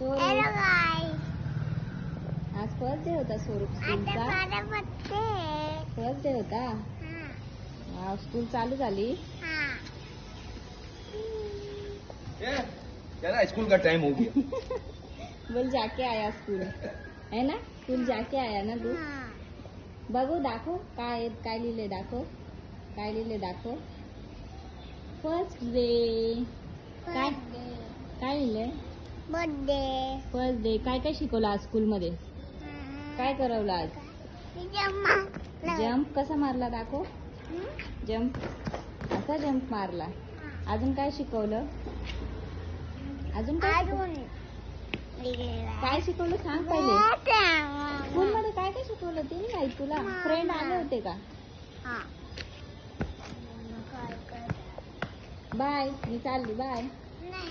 Hello स्वरूप guys आज first day होता स्वरूप आता स्कूलचा. माझा बर्थडे फर्स्ट डे होता. हां स्कूल चालू झाली. हां चला स्कूल का टाइम हो गया. बोल जाके आया स्कूल है ना. स्कूल जाके आया ना तू. हां बघू दाखव काय काय लिहिले दाखव. काय लिहिले दाखव. फर्स्ट डे काय काय लिहिलंय. बर्थडे फर्स्ट डे काय काय शिकवलं आज स्कूलमध्ये. काय करवलं आज. जम्प कसा मारला दाखव. जम्प असा जम्प मारला. अजून काय शिकवलं. अजून काय शिकवलं? काय शिकवलं सांग पहिले. स्कूलमध्ये काय काय शिकवलं ते नाही माहित तुला. फ्रेंड आले होते का. बाय मी चालली बाय. नाही